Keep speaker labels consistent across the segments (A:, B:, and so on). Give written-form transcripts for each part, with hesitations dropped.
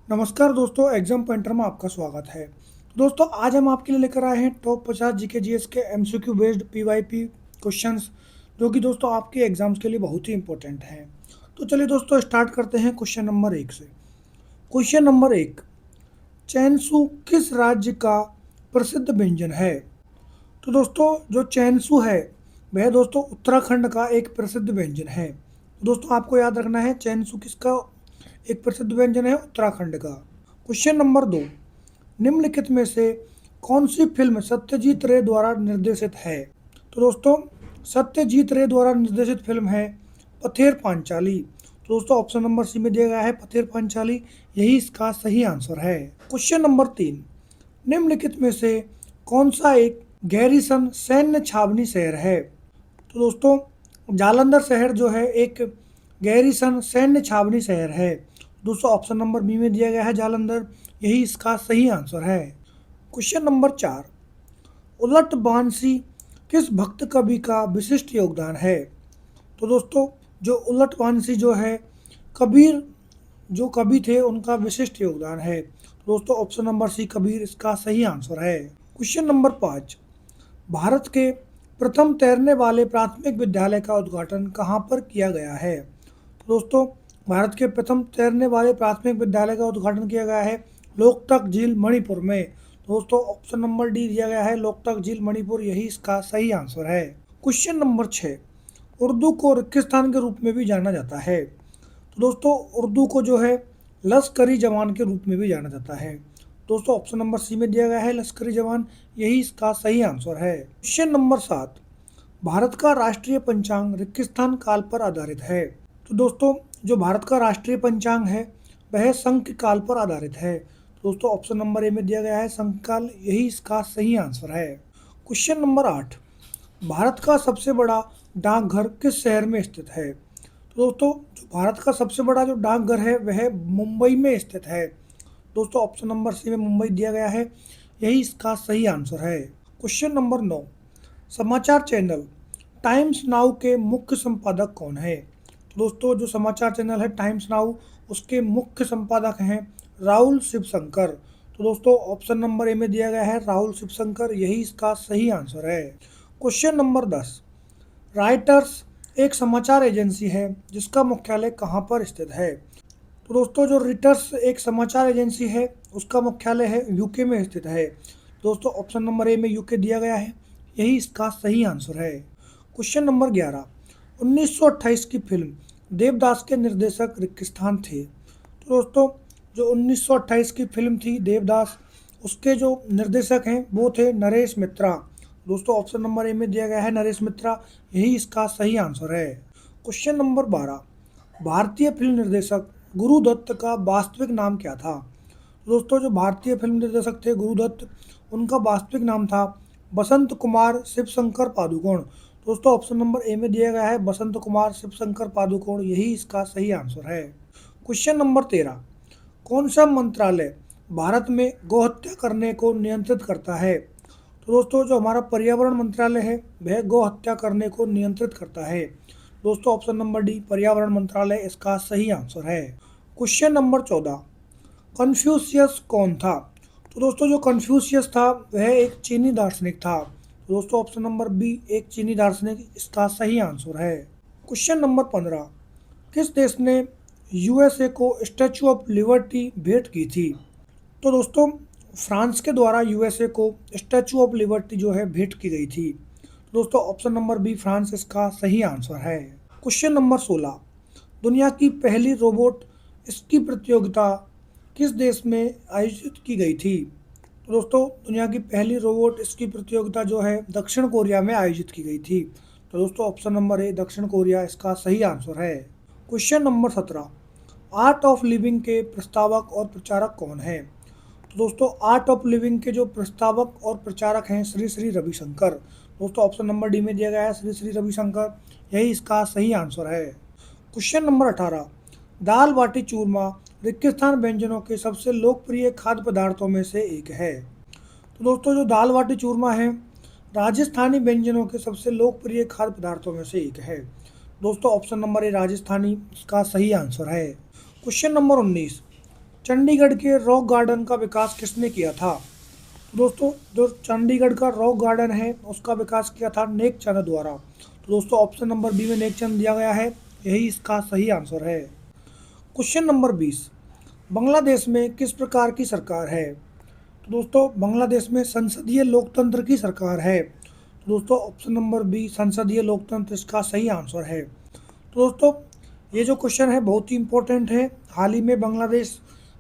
A: नमस्कार दोस्तों, exam pointer में आपका स्वागत है। दोस्तों, आज हम आपके लिए लेकर आए हैं टॉप 50 जीके जीएस के एमसीक्यू बेस्ड पीवाईपी क्वेश्चंस, जो कि दोस्तों आपके एग्जाम्स के लिए बहुत ही इंपॉर्टेंट हैं। तो चलिए दोस्तों, स्टार्ट करते हैं क्वेश्चन नंबर 1 से। क्वेश्चन नंबर 1, चैनसू किस राज्य का प्रसिद्ध व्यंजन है? तो दोस्तों, जो चैनसू है वह दोस्तों उत्तराखंड का एक प्रसिद्ध व्यंजन है। दोस्तों, आपको याद रखना है चैनसू किसका एक प्रसिद्ध व्यंजन है? उत्तराखंड का। क्वेश्चन नंबर 2, निम्नलिखित में से कौन सी फिल्म सत्यजीत रे द्वारा निर्देशित है? तो दोस्तों, सत्यजीत रे द्वारा निर्देशित फिल्म है पथेर पांचाली। तो दोस्तों, ऑप्शन नंबर सी में दिया गया है पथेर पांचाली, यही इसका सही आंसर है। क्वेश्चन नंबर 3, निम्नलिखित में से कौन सा एक गैरीसन सैन्य छावनी शहर है? तो दोस्तों, जालंधर शहर जो है एक गैरीसन सैन्य छावनी शहर है। दोस्तों, ऑप्शन नंबर बी में दिया गया है जालंधर, यही इसका सही आंसर है। क्वेश्चन नंबर 4, उलट बांसी किस भक्त कवि का विशिष्ट योगदान है? तो दोस्तों, जो उलट बांसी जो है कबीर जो कवि थे उनका विशिष्ट योगदान है। दोस्तों, ऑप्शन नंबर सी कबीर इसका सही आंसर है। क्वेश्चन नंबर 5, भारत के प्रथम तैरने वाले प्राथमिक विद्यालय का उद्घाटन कहाँ पर किया गया है? तो दोस्तों, भारत के प्रथम तैरने वाले प्राथमिक विद्यालय का उद्घाटन किया गया है लोकटक झील मणिपुर में। दोस्तों, ऑप्शन नंबर डी दिया गया है लोकटक झील मणिपुर, यही इसका सही आंसर है। क्वेश्चन नंबर 6, उर्दू को रिक्किस्तान के रूप में भी जाना जाता है। तो दोस्तों, उर्दू को जो है लश्करी जवान के रूप में भी जाना जाता है। दोस्तों, ऑप्शन नंबर सी में दिया गया है लश्करी जवान, यही इसका सही आंसर है। क्वेश्चन नंबर 7, भारत का राष्ट्रीय पंचांग रिक्किस्तान काल पर आधारित है। तो दोस्तों, जो भारत का राष्ट्रीय पंचांग है वह संख्य काल पर आधारित है। दोस्तों, ऑप्शन नंबर ए में दिया गया है संख्य काल, यही इसका सही आंसर है। क्वेश्चन नंबर 8, भारत का सबसे बड़ा डाकघर किस शहर में स्थित है? तो दोस्तों, जो भारत का सबसे बड़ा जो डाकघर है वह मुंबई में स्थित है। दोस्तों, ऑप्शन नंबर सी में मुंबई दिया गया है, यही इसका सही आंसर है। क्वेश्चन नंबर 9, समाचार चैनल टाइम्स नाउ के मुख्य संपादक कौन है? तो दोस्तों, जो समाचार चैनल है टाइम्स नाउ उसके मुख्य संपादक हैं राहुल शिवशंकर। तो दोस्तों, ऑप्शन नंबर ए में दिया गया है राहुल शिवशंकर, यही इसका सही आंसर है। क्वेश्चन नंबर 10, राइटर्स एक समाचार एजेंसी है जिसका मुख्यालय कहाँ पर स्थित है? तो दोस्तों, जो रिटर्स एक समाचार एजेंसी है उसका मुख्यालय है यूके में स्थित है। दोस्तों, ऑप्शन नंबर ए में यूके दिया गया है, यही इसका सही आंसर है। क्वेश्चन नंबर 11, 1928 की फिल्म देवदास के निर्देशक रिक्किस्तान थे। तो दोस्तों, जो 1928 की फिल्म थी देवदास, उसके जो निर्देशक हैं वो थे नरेश मित्रा। दोस्तों, ऑप्शन नंबर ए में दिया गया है नरेश मित्रा, यही इसका सही आंसर है। क्वेश्चन नंबर 12, भारतीय फिल्म निर्देशक गुरुदत्त का वास्तविक नाम क्या था? दोस्तों, जो भारतीय फिल्म निर्देशक थे गुरुदत्त, उनका वास्तविक नाम था बसंत कुमार शिवशंकर पादुकोण। दोस्तों, ऑप्शन नंबर ए में दिया गया है बसंत कुमार शिवशंकर पादुकोण, यही इसका सही आंसर है। क्वेश्चन नंबर 13, कौन सा मंत्रालय भारत में गौहत्या करने को नियंत्रित करता है? तो दोस्तों, जो हमारा पर्यावरण मंत्रालय है वह गौहत्या करने को नियंत्रित करता है। दोस्तों, ऑप्शन नंबर डी पर्यावरण मंत्रालय इसका सही आंसर है। क्वेश्चन नंबर 14, कन्फ्यूशियस कौन था? तो दोस्तों, जो कन्फ्यूशियस था वह एक चीनी दार्शनिक था। दोस्तों, ऑप्शन नंबर बी एक चीनी दार्शनिक इसका सही आंसर है। क्वेश्चन नंबर 15, किस देश ने यूएसए को स्टैचू ऑफ लिबर्टी भेंट की थी? तो दोस्तों, फ्रांस के द्वारा यूएसए को स्टैचू ऑफ लिबर्टी जो है भेंट की गई थी। दोस्तों, ऑप्शन नंबर बी फ्रांस इसका सही आंसर है। क्वेश्चन नंबर 16, दुनिया की पहली रोबोट स्की प्रतियोगिता किस देश में आयोजित की गई थी? तो दोस्तों, दुनिया की पहली रोबोट स्की प्रतियोगिता जो है दक्षिण कोरिया में आयोजित की गई थी। तो दोस्तों, ऑप्शन नंबर ए दक्षिण कोरिया इसका सही आंसर है। Question number 17, art of living के प्रस्तावक और प्रचारक कौन है? तो दोस्तों, आर्ट ऑफ लिविंग के जो प्रस्तावक और प्रचारक हैं श्री श्री रविशंकर। दोस्तों, ऑप्शन नंबर डी में दिया गया है श्री श्री रविशंकर, यही इसका सही आंसर है। क्वेश्चन नंबर 18, दाल बाटी चूरमा रिक्किस्तान व्यंजनों के सबसे लोकप्रिय खाद्य पदार्थों में से एक है। तो दोस्तों, जो दाल बाटी चूरमा है राजस्थानी व्यंजनों के सबसे लोकप्रिय खाद्य पदार्थों में से एक है। दोस्तों, ऑप्शन नंबर ए राजस्थानी इसका सही आंसर है। क्वेश्चन नंबर 19, चंडीगढ़ के रॉक गार्डन का विकास किसने किया था? तो दोस्तों जो चंडीगढ़ का रॉक गार्डन है उसका विकास किया था नेक चंद द्वारा। तो दोस्तों ऑप्शन नंबर बी में नेक चंद दिया गया है, यही इसका सही आंसर है। क्वेश्चन नंबर 20, बांग्लादेश में किस प्रकार की सरकार है? तो दोस्तों बांग्लादेश में संसदीय लोकतंत्र की सरकार है। तो दोस्तों ऑप्शन नंबर बी संसदीय लोकतंत्र इसका सही आंसर है। तो दोस्तों ये जो क्वेश्चन है बहुत ही इम्पोर्टेंट है। हाल ही में बांग्लादेश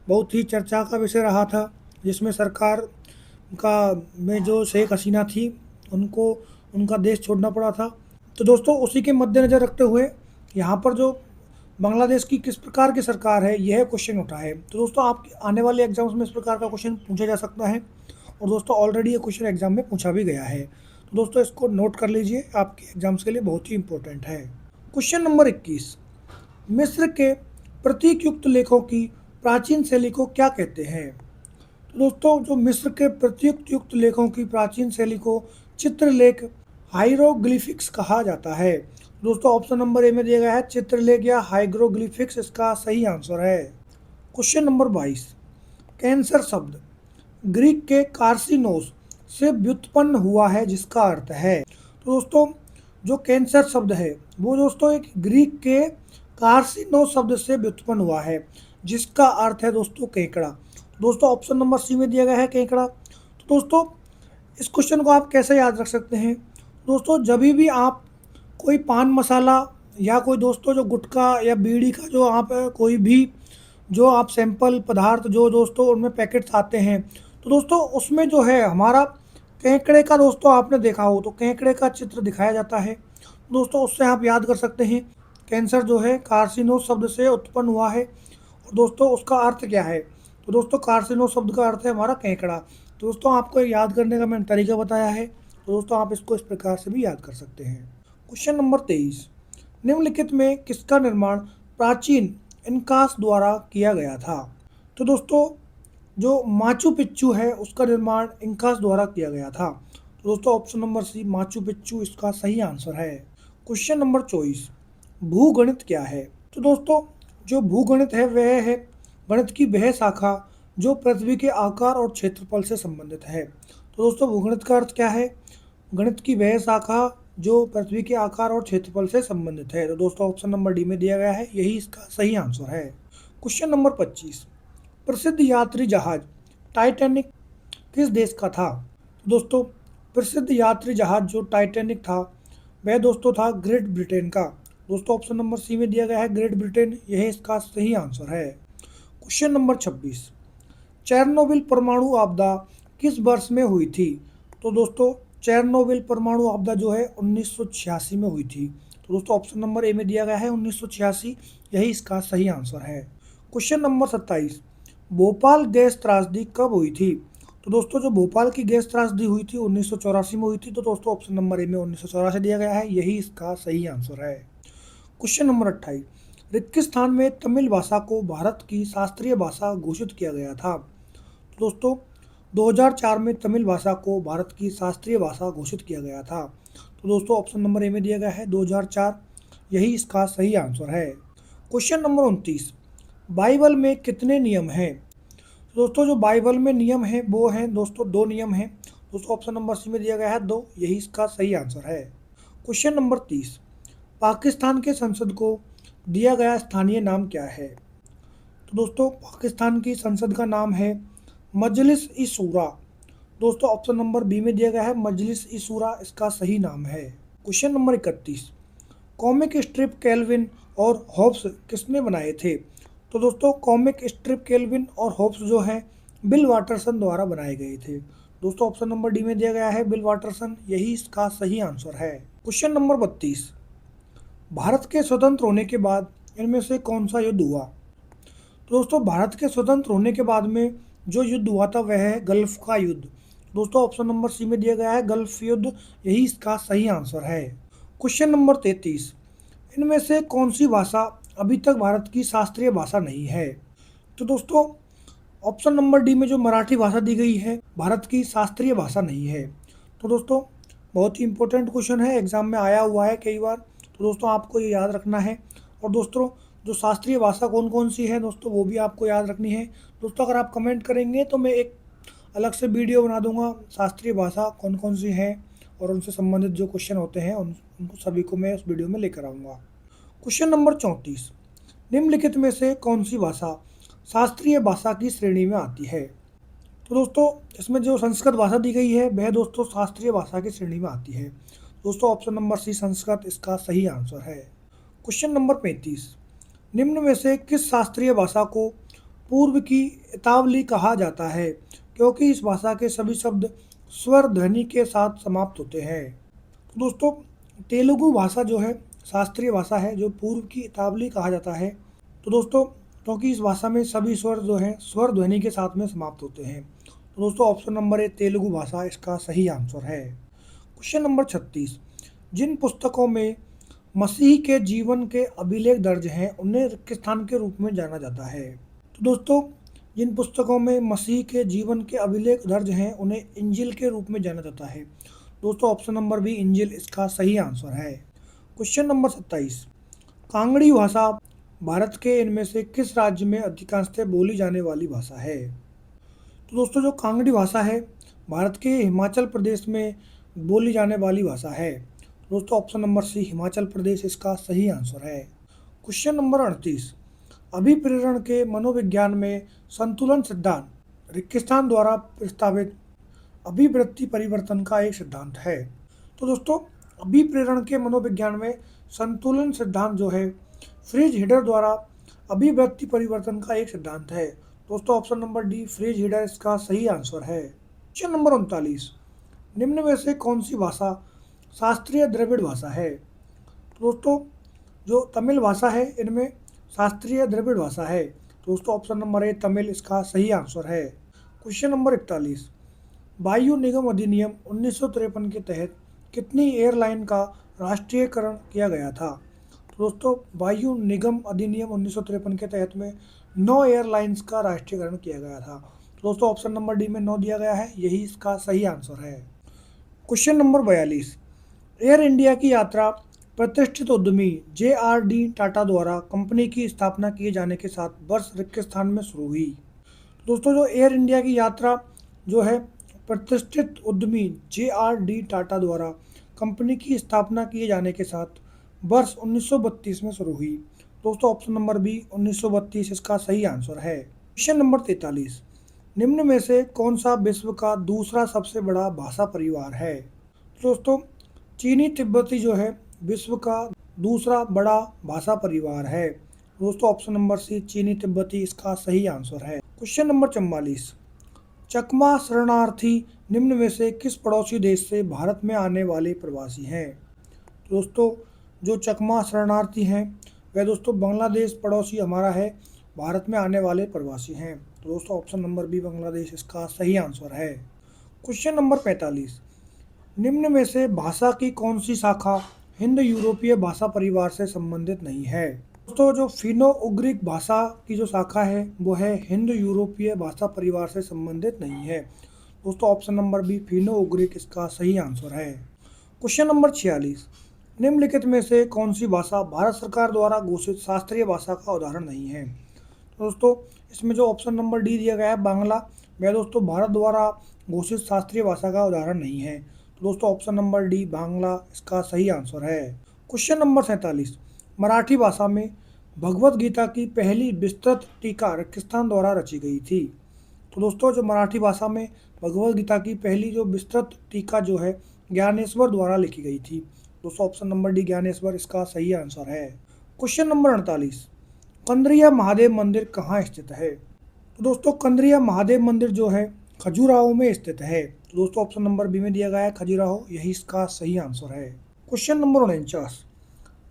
A: बहुत ही चर्चा का विषय रहा था, जिसमें सरकार का में जो शेख हसीना थी उनको उनका देश छोड़ना पड़ा था। तो दोस्तों उसी के मद्देनज़र रखते हुए यहाँ पर जो बांग्लादेश की किस प्रकार की सरकार है यह क्वेश्चन उठा है। तो दोस्तों आपके आने वाले एग्जाम्स में इस प्रकार का क्वेश्चन पूछा जा सकता है, और दोस्तों ऑलरेडी ये क्वेश्चन एग्जाम में पूछा भी गया है। तो दोस्तों इसको नोट कर लीजिए, आपके एग्जाम्स के लिए बहुत ही इंपॉर्टेंट है। क्वेश्चन नंबर 21, मिस्र के प्रतीक युक्त लेखों की प्राचीन शैली को क्या कहते हैं? तो दोस्तों जो मिस्र के प्रतीक युक्त लेखों की प्राचीन शैली को चित्रलेख हाइरोग्लिफिक्स कहा जाता है। दोस्तों ऑप्शन नंबर ए में दिया गया है चित्रलेख या हाइग्रोग्लिफिक्स इसका सही आंसर है। क्वेश्चन नंबर 22, कैंसर शब्द ग्रीक के कार्सिनोस से व्युत्पन्न हुआ है जिसका अर्थ है। तो दोस्तों जो कैंसर शब्द है वो दोस्तों एक ग्रीक के कार्सिनोस शब्द से व्युत्पन्न हुआ है जिसका अर्थ है दोस्तों केकड़ा। दोस्तों ऑप्शन नंबर सी में दिया गया है केकड़ा। तो दोस्तों इस क्वेश्चन को आप कैसे याद रख सकते हैं? दोस्तों जब भी आप कोई पान मसाला या कोई दोस्तों जो गुटखा या बीड़ी का जो आप कोई भी जो आप सैंपल पदार्थ जो दोस्तों उनमें पैकेट्स आते हैं, तो दोस्तों उसमें जो है हमारा केकड़े का दोस्तों आपने देखा हो तो केकड़े का चित्र दिखाया जाता है। दोस्तों उससे आप याद कर सकते हैं कैंसर जो है कार्सिनोस शब्द से उत्पन्न हुआ है, और दोस्तों उसका अर्थ क्या है? तो दोस्तों कार्सिनोस शब्द का अर्थ है हमारा केकड़ा। तो दोस्तों आपको याद करने का मैंने तरीका बताया है, तो दोस्तों आप इसको इस प्रकार से भी याद कर सकते हैं। क्वेश्चन नंबर 23, निम्नलिखित में किसका निर्माण प्राचीन इनकास द्वारा किया गया था? तो दोस्तों जो माचू पिच्चू है उसका निर्माण इंकास द्वारा किया गया था। तो दोस्तों option number C Machu Picchu इसका सही आंसर है। क्वेश्चन नंबर 24, भूगणित क्या है? तो दोस्तों जो भूगणित है वह है गणित की वह शाखा जो पृथ्वी के आकार और क्षेत्रफल से संबंधित है। तो दोस्तों भूगणित का अर्थ क्या है? गणित की वह शाखा जो पृथ्वी के आकार और क्षेत्रफल से संबंधित है। तो दोस्तों ऑप्शन नंबर डी में दिया गया है, यही इसका सही आंसर है। क्वेश्चन नंबर 25, प्रसिद्ध यात्री जहाज टाइटैनिक किस देश का था? तो दोस्तों प्रसिद्ध यात्री जहाज जो टाइटैनिक था वह दोस्तों था ग्रेट ब्रिटेन का। दोस्तों ऑप्शन नंबर सी में दिया गया है ग्रेट ब्रिटेन, यह इसका सही आंसर है। क्वेश्चन नंबर 26, चेरनोबिल परमाणु आपदा किस वर्ष में हुई थी? तो दोस्तों चेरनोबिल परमाणु आपदा जो है 1986 में हुई थी। तो दोस्तों ऑप्शन नंबर ए में दिया गया है 1986, यही इसका सही आंसर है। क्वेश्चन नंबर 27, भोपाल गैस त्रासदी कब हुई थी? तो दोस्तों जो भोपाल की गैस त्रासदी हुई थी 1984 में हुई थी। तो दोस्तों ऑप्शन नंबर ए में 1984 दिया गया है, यही इसका सही आंसर है। क्वेश्चन नंबर 28, रिक्किस्तान में तमिल भाषा को भारत की शास्त्रीय भाषा घोषित किया गया था। तो दोस्तों 2004 में तमिल भाषा को भारत की शास्त्रीय भाषा घोषित किया गया था। तो दोस्तों ऑप्शन नंबर ए में दिया गया है 2004, यही इसका सही आंसर है। क्वेश्चन नंबर 29, बाइबल में कितने नियम हैं? तो दोस्तों जो बाइबल में नियम हैं वो हैं दोस्तों 2 नियम हैं। दोस्तों ऑप्शन नंबर सी में दिया गया है 2, यही इसका सही आंसर है। क्वेश्चन नंबर 30, पाकिस्तान के संसद को दिया गया स्थानीय नाम क्या है? तो दोस्तों पाकिस्तान की संसद का नाम है मजलिस ई शूरा। दोस्तों ऑप्शन नंबर बी में दिया गया है मजलिस ई शूरा, इसका सही नाम है। Question number 31, comic strip kelvin और हॉब्स किसने बनाए थे? तो दोस्तों कॉमिक स्ट्रिप केल्विन और हॉब्स जो है बिल वाटरसन द्वारा बनाए गए थे। दोस्तों ऑप्शन नंबर डी में दिया गया है बिल वाटरसन, यही इसका सही आंसर है। क्वेश्चन नंबर 32, भारत के स्वतंत्र होने के बाद इनमें से कौन सा युद्ध हुआ? तो दोस्तों भारत के स्वतंत्र होने के बाद में जो युद्ध हुआ था वह है गल्फ का युद्ध। दोस्तों ऑप्शन नंबर सी में दिया गया है गल्फ युद्ध, यही इसका सही आंसर है। क्वेश्चन नंबर 33, इनमें से कौन सी भाषा अभी तक भारत की शास्त्रीय भाषा नहीं है? तो दोस्तों ऑप्शन नंबर डी में जो मराठी भाषा दी गई है भारत की शास्त्रीय भाषा नहीं है। तो दोस्तों बहुत ही इंपॉर्टेंट क्वेश्चन है, एग्जाम में आया हुआ है कई बार, तो दोस्तों आपको ये याद रखना है। और दोस्तों जो शास्त्रीय भाषा कौन कौन सी है दोस्तों, वो भी आपको याद रखनी है। दोस्तों अगर आप कमेंट करेंगे तो मैं एक अलग से वीडियो बना दूंगा, शास्त्रीय भाषा कौन कौन सी है और उनसे संबंधित जो क्वेश्चन होते हैं उनको सभी को मैं उस वीडियो में लेकर आऊँगा। क्वेश्चन नंबर 34, निम्नलिखित में से कौन सी भाषा शास्त्रीय भाषा की श्रेणी में आती है। तो दोस्तों इसमें जो संस्कृत भाषा दी गई है वह दोस्तों शास्त्रीय भाषा की श्रेणी में आती है। दोस्तों ऑप्शन नंबर सी संस्कृत इसका सही आंसर है। क्वेश्चन नंबर 35, निम्न में से किस शास्त्रीय भाषा को पूर्व की इतावली कहा जाता है, क्योंकि इस भाषा के सभी शब्द स्वर ध्वनि के साथ समाप्त होते हैं। तो दोस्तों तेलुगु भाषा जो है शास्त्रीय भाषा है जो पूर्व की इतावली कहा जाता है। तो दोस्तों क्योंकि इस भाषा में सभी स्वर जो हैं स्वर ध्वनि के साथ में समाप्त होते हैं। तो दोस्तों ऑप्शन नंबर ए तेलुगु भाषा इसका सही आंसर है। क्वेश्चन नंबर 36, जिन पुस्तकों में मसीह के जीवन के अभिलेख दर्ज हैं उन्हें रिक्त स्थान के रूप में जाना जाता है। तो दोस्तों जिन पुस्तकों में मसीह के जीवन के अभिलेख दर्ज हैं उन्हें इंजिल के रूप में जाना जाता है। दोस्तों ऑप्शन नंबर बी इंजिल इसका सही आंसर है। क्वेश्चन नंबर 27, कांगड़ी भाषा भारत के इनमें से किस राज्य में अधिकांशतः बोली जाने वाली भाषा है। तो दोस्तों जो कांगड़ी भाषा है भारत के हिमाचल प्रदेश में बोली जाने वाली भाषा है। दोस्तों ऑप्शन नंबर सी हिमाचल प्रदेश इसका सही आंसर है। क्वेश्चन नंबर 38, अभिप्रेरण के मनोविज्ञान में संतुलन सिद्धांत रिक्तस्थान द्वारा प्रस्तावित अभिवृत्ति परिवर्तन का एक सिद्धांत है। तो दोस्तों अभिप्रेरण के मनोविज्ञान में संतुलन सिद्धांत जो है फ्रिज हीडर द्वारा अभिवृत्ति परिवर्तन का एक सिद्धांत है। दोस्तों option number D fridge header इसका सही आंसर है। क्वेश्चन नंबर 39, निम्न में से कौन सी भाषा शास्त्रीय द्रविड़ भाषा है। तो दोस्तों जो तमिल भाषा है इनमें शास्त्रीय द्रविड़ भाषा है। दोस्तों ऑप्शन नंबर ए तमिल इसका सही आंसर है। क्वेश्चन नंबर 41, वायु निगम अधिनियम 1953 के तहत कितनी एयरलाइन का राष्ट्रीयकरण किया गया था। तो दोस्तों वायु निगम अधिनियम 1953 के तहत में 9 एयरलाइंस का राष्ट्रीयकरण किया गया था। तो दोस्तों ऑप्शन नंबर डी में 9 दिया गया है, यही इसका सही आंसर है। क्वेश्चन नंबर 42, एयर इंडिया की यात्रा प्रतिष्ठित उद्यमी JRD टाटा द्वारा कंपनी की स्थापना किए जाने के साथ वर्ष रिक्त स्थान में शुरू हुई। दोस्तों जो एयर इंडिया की यात्रा जो है प्रतिष्ठित उद्यमी JRD टाटा द्वारा कंपनी की स्थापना किए जाने के साथ वर्ष 1932 में शुरू हुई। दोस्तों ऑप्शन नंबर बी 1932 इसका सही आंसर है। क्वेश्चन नंबर 43, निम्न में से कौन सा विश्व का दूसरा सबसे बड़ा भाषा परिवार है। दोस्तों चीनी तिब्बती जो है विश्व का दूसरा बड़ा भाषा परिवार है। दोस्तों ऑप्शन नंबर सी चीनी तिब्बती इसका सही आंसर है। क्वेश्चन नंबर 44, चकमा शरणार्थी निम्न में से किस पड़ोसी देश से भारत में आने वाले प्रवासी हैं। दोस्तों जो चकमा शरणार्थी हैं वह दोस्तों बांग्लादेश पड़ोसी हमारा है, भारत में आने वाले प्रवासी हैं। तो दोस्तों ऑप्शन नंबर बी बांग्लादेश इसका सही आंसर है। क्वेश्चन नंबर 45, निम्न में से भाषा की कौन सी शाखा हिंद यूरोपीय भाषा परिवार से संबंधित नहीं है। दोस्तों जो फिनो उग्रिक भाषा की जो शाखा है वो है हिंद यूरोपीय भाषा परिवार से संबंधित नहीं है। दोस्तों ऑप्शन नंबर बी फिनो उग्रिक इसका सही आंसर है। क्वेश्चन नंबर 46, निम्नलिखित में से कौन सी भाषा भारत सरकार द्वारा घोषित शास्त्रीय भाषा का उदाहरण नहीं है। दोस्तों इसमें जो ऑप्शन नंबर डी दिया गया है बांग्ला, वह दोस्तों भारत द्वारा घोषित शास्त्रीय भाषा का उदाहरण नहीं है। तो दोस्तों ऑप्शन नंबर डी बांग्ला इसका सही आंसर है। क्वेश्चन नंबर 47, मराठी भाषा में भगवत गीता की पहली विस्तृत टीका रिक्तस्थान द्वारा रची गई थी। तो दोस्तों जो मराठी भाषा में भगवत गीता की पहली जो विस्तृत टीका जो है ज्ञानेश्वर द्वारा लिखी गई थी। दोस्तों ऑप्शन नंबर डी ज्ञानेश्वर इसका सही आंसर है। क्वेश्चन नंबर 48, कंद्रिया महादेव मंदिर कहाँ स्थित है। तो दोस्तों कंद्रिया महादेव मंदिर जो है खजुराहो में स्थित है। तो दोस्तों ऑप्शन नंबर बी में दिया गया है खजुराहो, यही इसका सही आंसर है। क्वेश्चन नंबर 49,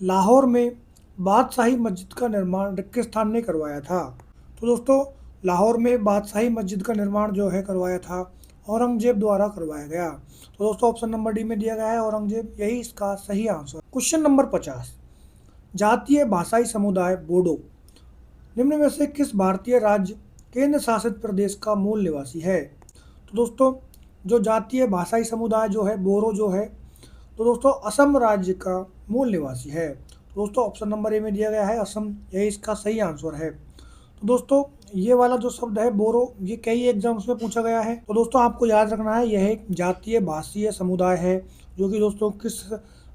A: लाहौर में बादशाही मस्जिद का निर्माण रिक्तस्थान ने करवाया था। तो दोस्तों लाहौर में बादशाही मस्जिद का निर्माण जो है करवाया था औरंगजेब द्वारा करवाया गया। तो दोस्तों ऑप्शन नंबर डी में दिया गया है औरंगजेब, यही इसका सही आंसर। क्वेश्चन नंबर 50, जातीय भाषाई समुदाय बोडो निम्न में से किस भारतीय राज्य केंद्र शासित प्रदेश का मूल निवासी है। तो दोस्तों जो जातीय भाषाई समुदाय जो है बोरो जो है तो दोस्तों असम राज्य का मूल निवासी है। दोस्तों ऑप्शन नंबर ए में दिया गया है असम, यही इसका सही आंसर है। तो दोस्तों ये वाला जो शब्द है बोरो, ये कई एग्जाम्स में पूछा गया है। तो दोस्तों आपको याद रखना है, यह एक जातीय भाषीय समुदाय है जो कि दोस्तों किस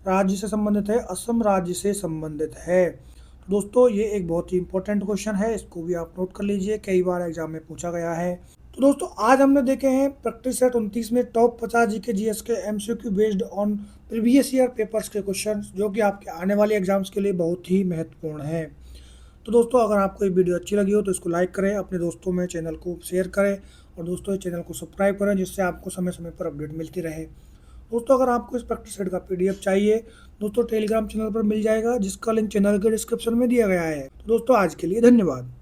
A: राज्य से संबंधित है, असम राज्य से संबंधित है। तो दोस्तों ये एक बहुत ही इंपॉर्टेंट क्वेश्चन है, इसको भी आप नोट कर लीजिए, कई बार एग्जाम में पूछा गया है। तो दोस्तों आज हमने देखे हैं प्रैक्टिस सेट 29 में टॉप 50 जीके जीएस के MCQ based on previous year papers के क्वेश्चन, जो कि आपके आने वाले एग्जाम्स के लिए बहुत ही महत्वपूर्ण हैं। तो दोस्तों अगर आपको ये वीडियो अच्छी लगी हो तो इसको लाइक करें, अपने दोस्तों में चैनल को शेयर करें और दोस्तों इस चैनल को सब्सक्राइब करें, जिससे आपको समय समय पर अपडेट मिलती रहे। दोस्तों अगर आपको इस प्रैक्टिस सेट का पीडीएफ चाहिए दोस्तों टेलीग्राम चैनल पर मिल जाएगा, जिसका लिंक चैनल के डिस्क्रिप्शन में दिया गया है। तो दोस्तों आज के लिए धन्यवाद।